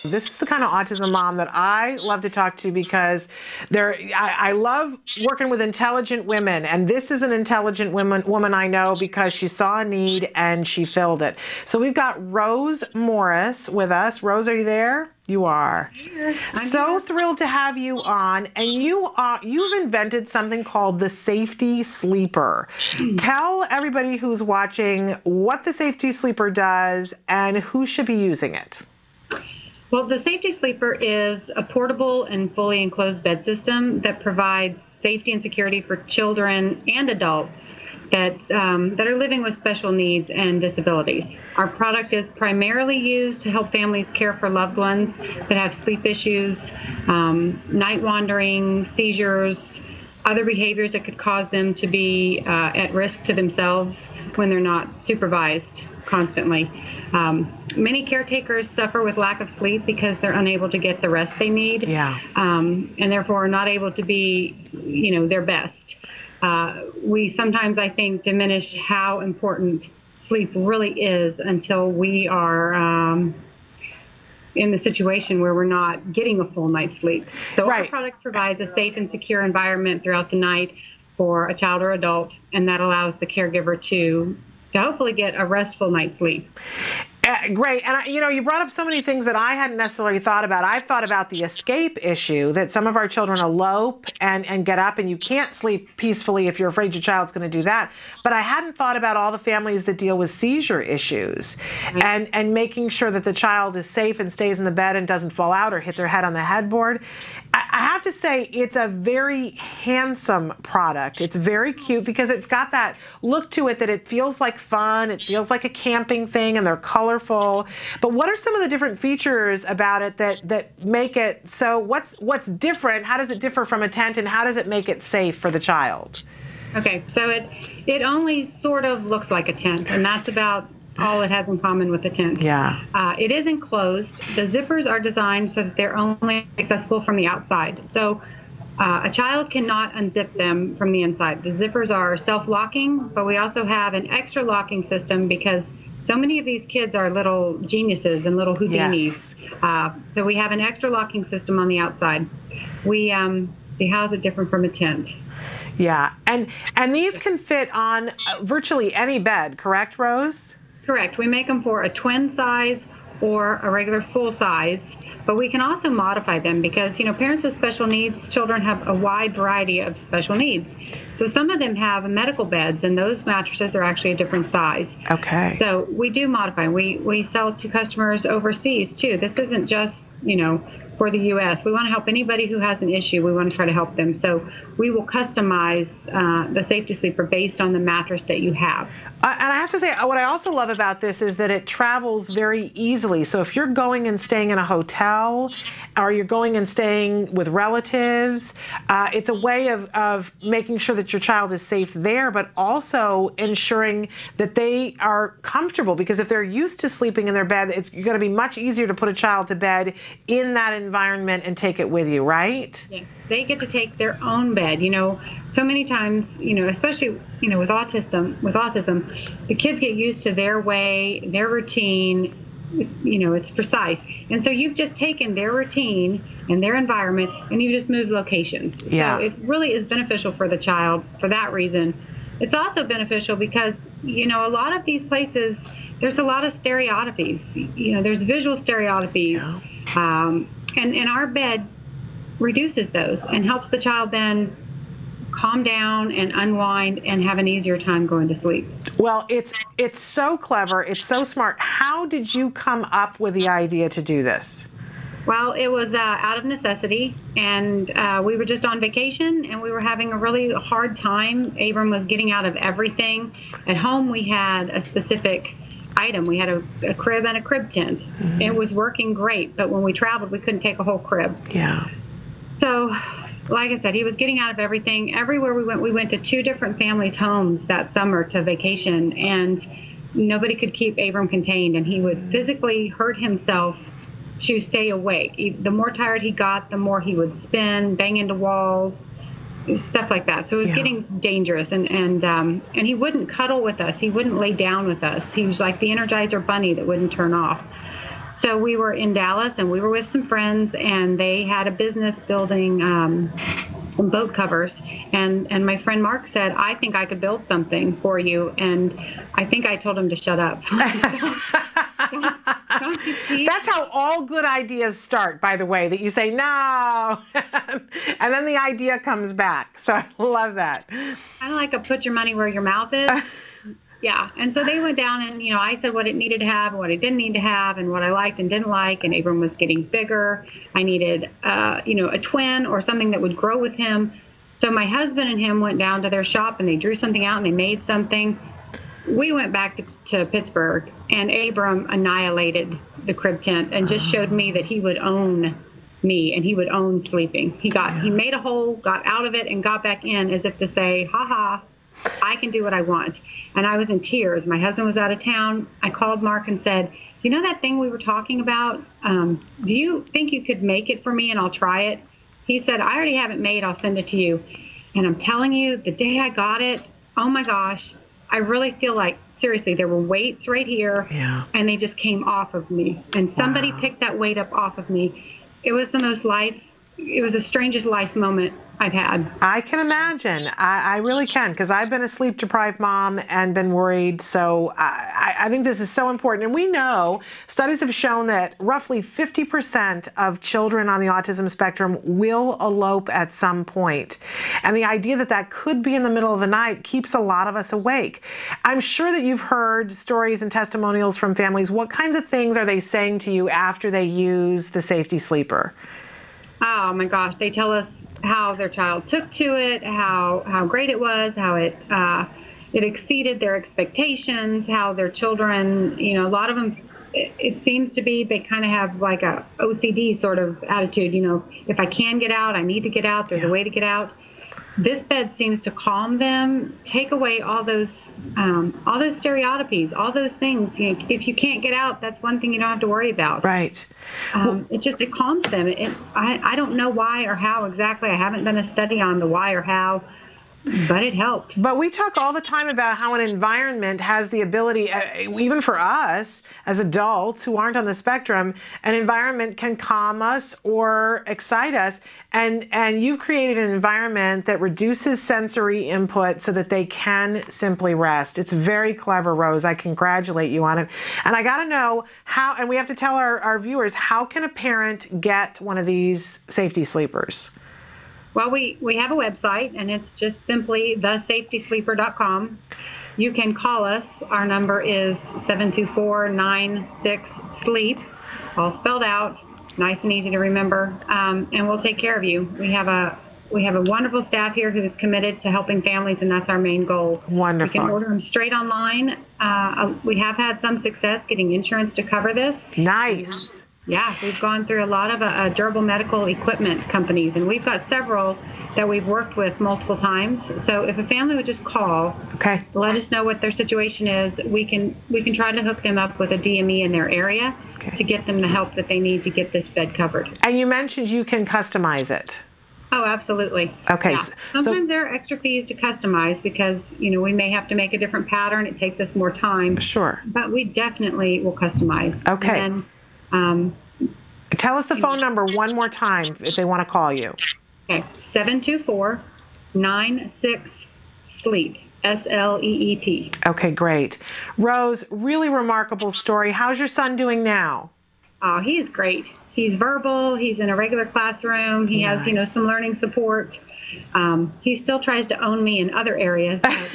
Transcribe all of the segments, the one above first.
This is the kind of autism mom that I love to talk to because I love working with intelligent women. And this is an intelligent woman I know because she saw a need and she filled it. So we've got Rose Morris with us. Rose, are you there? You are. I'm So here. thrilled to have you on. And you've invented something called the Safety Sleeper. Tell everybody who's watching what the Safety Sleeper does and who should be using it. Well, the Safety Sleeper is a portable and fully enclosed bed system that provides safety and security for children and adults that are living with special needs and disabilities. Our product is primarily used to help families care for loved ones that have sleep issues, night wandering, seizures, other behaviors that could cause them to be at risk to themselves when they're not supervised constantly. Many caretakers suffer with lack of sleep because they're unable to get the rest they need, and therefore are not able to be, their best. We sometimes, I think, diminish how important sleep really is until we are in the situation where we're not getting a full night's sleep. So our product provides a safe and secure environment throughout the night for a child or adult, and that allows the caregiver to hopefully get a restful night's sleep. Great. And, you brought up so many things that I hadn't necessarily thought about. I've thought about the escape issue, that some of our children elope and get up, and you can't sleep peacefully if you're afraid your child's going to do that. But I hadn't thought about all the families that deal with seizure issues and making sure that the child is safe and stays in the bed and doesn't fall out or hit their head on the headboard. I have to say, it's a very handsome product. It's very cute because it's got that look to it that it feels like fun. It feels like a camping thing, and they're colorful. But what are some of the different features about it that make it so? What's different? How does it differ from a tent, and how does it make it safe for the child? Okay, so it only sort of looks like a tent, and that's about all it has in common with a tent. Yeah. It is enclosed. The zippers are designed so that they're only accessible from the outside. So a child cannot unzip them from the inside. The zippers are self-locking, but we also have an extra locking system because so many of these kids are little geniuses and little Houdinis. Yes. So we have an extra locking system on the outside. We see, how is it different from a tent? Yeah, and these can fit on virtually any bed, correct, Rose? Correct. We make them for a twin size or a regular full size, but we can also modify them because, parents with special needs, children have a wide variety of special needs. So some of them have medical beds, and those mattresses are actually a different size. Okay. So we do modify. We sell to customers overseas too. This isn't just, for the U.S. We want to help anybody who has an issue. We want to try to help them. So we will customize the Safety Sleeper based on the mattress that you have. And I have to say, what I also love about this is that it travels very easily. So if you're going and staying in a hotel, or you're going and staying with relatives, it's a way of making sure that your child is safe there, but also ensuring that they are comfortable. Because if they're used to sleeping in their bed, it's going to be much easier to put a child to bed in that environment and take it with you, right? Yes, they get to take their own bed. So many times, especially, with autism, the kids get used to their way, their routine. It's precise. And so you've just taken their routine and their environment and you've just moved locations. Yeah. So it really is beneficial for the child for that reason. It's also beneficial because, a lot of these places, there's a lot of stereotypies. There's visual stereotypies. Yeah. And our bed reduces those and helps the child then calm down and unwind and have an easier time going to sleep. Well, it's so clever. It's so smart. How did you come up with the idea to do this? Well, it was out of necessity, and we were just on vacation, and we were having a really hard time. Abram was getting out of everything. At home, we had a specific item. We had a crib and a crib tent. Mm-hmm. It was working great, but when we traveled, we couldn't take a whole crib. Yeah. So, like I said, he was getting out of everything. Everywhere we went to 2 different families' homes that summer to vacation, and nobody could keep Abram contained, and he would physically hurt himself to stay awake. The more tired he got, the more he would spin, bang into walls, stuff like that. So it was getting dangerous, and he wouldn't cuddle with us. He wouldn't lay down with us. He was like the Energizer bunny that wouldn't turn off. So we were in Dallas, and we were with some friends, and they had a business building some boat covers. And my friend Mark said, I think I could build something for you. And I think I told him to shut up. Don't you see? That's how all good ideas start, by the way, that you say, no, and then the idea comes back. So I love that. Kind of like a put your money where your mouth is. Yeah. And so they went down, and, I said what it needed to have and what it didn't need to have and what I liked and didn't like. And Abram was getting bigger. I needed, a twin or something that would grow with him. So my husband and him went down to their shop, and they drew something out and they made something. We went back to Pittsburgh, and Abram annihilated the crib tent and just showed me that he would own me and he would own sleeping. He made a hole, got out of it, and got back in as if to say, ha ha, I can do what I want. And I was in tears. My husband was out of town. I called Mark and said, you know that thing we were talking about? Do you think you could make it for me and I'll try it? He said, I already have it made. I'll send it to you. And I'm telling you, the day I got it, oh my gosh, I really feel like, seriously, there were weights right here, and they just came off of me. And somebody picked that weight up off of me. It was the strangest life moment I've had. I can imagine. I really can, because I've been a sleep-deprived mom and been worried. So I think this is so important. And we know studies have shown that roughly 50% of children on the autism spectrum will elope at some point. And the idea that that could be in the middle of the night keeps a lot of us awake. I'm sure that you've heard stories and testimonials from families. What kinds of things are they saying to you after they use the safety sleeper? Oh my gosh, they tell us how their child took to it, how great it was, how it exceeded their expectations, how their children, a lot of them, it seems to be they kind of have like a OCD sort of attitude. If I can get out, I need to get out. There's a way to get out. This bed seems to calm them, take away all those stereotypes, all those things. If you can't get out, that's one thing you don't have to worry about. Right. It calms them. I don't know why or how exactly. I haven't done a study on the why or how, but it helps. But we talk all the time about how an environment has the ability, even for us as adults who aren't on the spectrum, an environment can calm us or excite us. And you've created an environment that reduces sensory input so that they can simply rest. It's very clever, Rose. I congratulate you on it. And I got to know how, and we have to tell our viewers, how can a parent get one of these safety sleepers? Well, we have a website, and it's just simply thesafetysleeper.com. You can call us. Our number is 724-96-SLEEP, all spelled out, nice and easy to remember, and we'll take care of you. We have a wonderful staff here who is committed to helping families, and that's our main goal. Wonderful. You can order them straight online. We have had some success getting insurance to cover this. Nice. Yeah, we've gone through a lot of durable medical equipment companies, and we've got several that we've worked with multiple times. So if a family would just call, let us know what their situation is, we can try to hook them up with a DME in their area to get them the help that they need to get this bed covered. And you mentioned you can customize it. Oh, absolutely. Okay. Yeah. Sometimes there are extra fees to customize because, we may have to make a different pattern. It takes us more time. Sure. But we definitely will customize. Okay. And then, tell us the phone number one more time if they want to call you. Okay, 724-96-SLEEP, SLEEP. Okay, great. Rose, really remarkable story. How's your son doing now? Oh, he is great. He's verbal. He's in a regular classroom. He has, some learning support. He still tries to own me in other areas. But,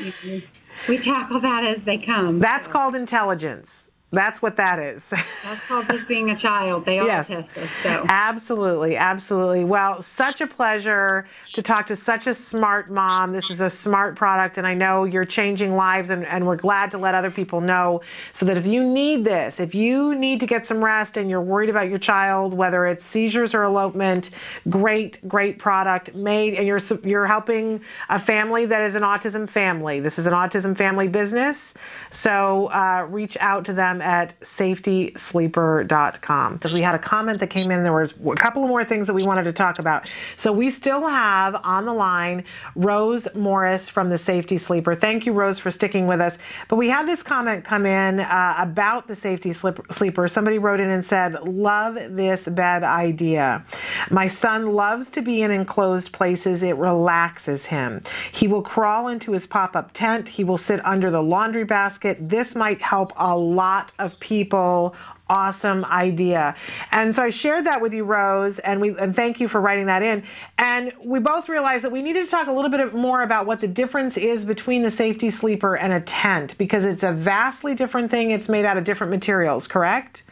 we tackle that as they come. That's called intelligence. That's what that is. That's called just being a child. They all test us. So. Absolutely, absolutely. Well, such a pleasure to talk to such a smart mom. This is a smart product, and I know you're changing lives, and we're glad to let other people know so that if you need this, if you need to get some rest and you're worried about your child, whether it's seizures or elopement, great product made, and you're helping a family that is an autism family. This is an autism family business, so reach out to them them at safetysleeper.com. Because we had a comment that came in. There was a couple of more things that we wanted to talk about. So we still have on the line Rose Morris from the Safety Sleeper. Thank you, Rose, for sticking with us. But we had this comment come in about the Safety Sleeper. Somebody wrote in and said, love this bed idea. My son loves to be in enclosed places. It relaxes him. He will crawl into his pop-up tent. He will sit under the laundry basket. This might help a lot of people. Awesome idea. And so I shared that with you, Rose, and thank you for writing that in. And we both realized that we needed to talk a little bit more about what the difference is between the Safety Sleeper and a tent, because it's a vastly different thing. It's made out of different materials, correct?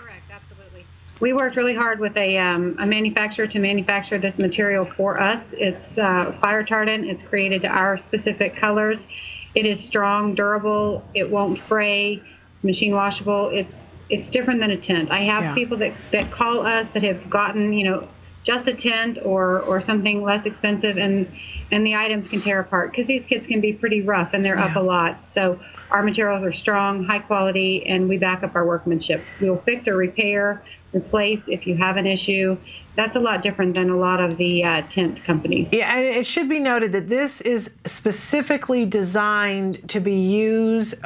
Correct, absolutely. We worked really hard with a manufacturer to manufacture this material for us. It's fire retardant. It's created to our specific colors. It is strong, durable. It won't fray. Machine washable. It's different than a tent. I have people that call us that have gotten, just a tent or something less expensive, and the items can tear apart because these kids can be pretty rough and they're up a lot. So our materials are strong, high quality, and we back up our workmanship. We'll fix or repair, replace if you have an issue. That's a lot different than a lot of the tent companies. Yeah, and it should be noted that this is specifically designed to be used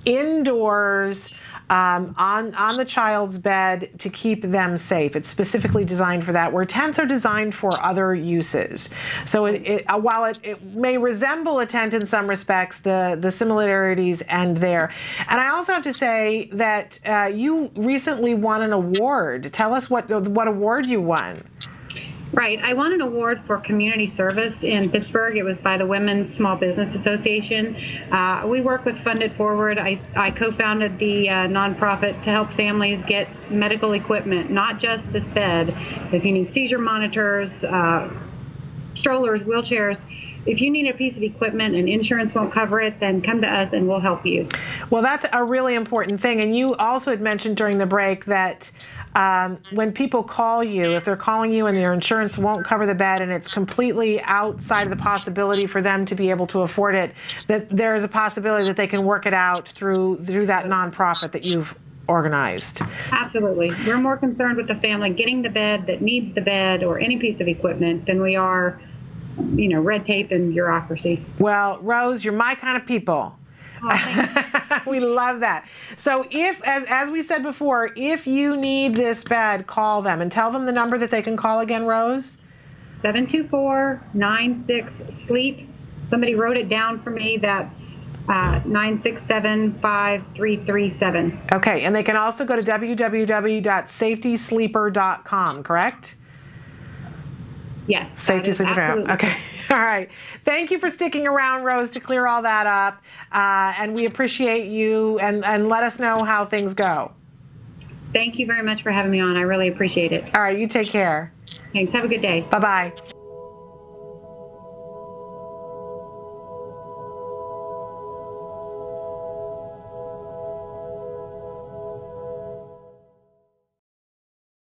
indoors, on the child's bed to keep them safe. It's specifically designed for that, where tents are designed for other uses. So while it may resemble a tent in some respects, the similarities end there. And I also have to say that you recently won an award. Tell us what award you won. Right. I won an award for community service in Pittsburgh. It was by the Women's Small Business Association. We work with Fund It Forward. I co-founded the nonprofit to help families get medical equipment, not just this bed. If you need seizure monitors, strollers, wheelchairs, if you need a piece of equipment and insurance won't cover it, then come to us and we'll help you. Well, that's a really important thing. And you also had mentioned during the break that when people call you, if they're calling you and their insurance won't cover the bed and it's completely outside of the possibility for them to be able to afford it, that there is a possibility that they can work it out through that nonprofit that you've organized. Absolutely. We're more concerned with the family getting the bed that needs the bed or any piece of equipment than we are red tape and bureaucracy. Well, Rose, you're my kind of people. Oh, we love that. So if, as we said before, if you need this bed, call them and tell them the number that they can call again, Rose. 724-96-SLEEP. Somebody wrote it down for me. That's 967-5337. Okay, and they can also go to www.safetysleeper.com, correct? Yes. Safety Sleeper. Okay. All right. Thank you for sticking around, Rose, to clear all that up. And we appreciate you, and let us know how things go. Thank you very much for having me on. I really appreciate it. All right. You take care. Thanks. Have a good day. Bye-bye.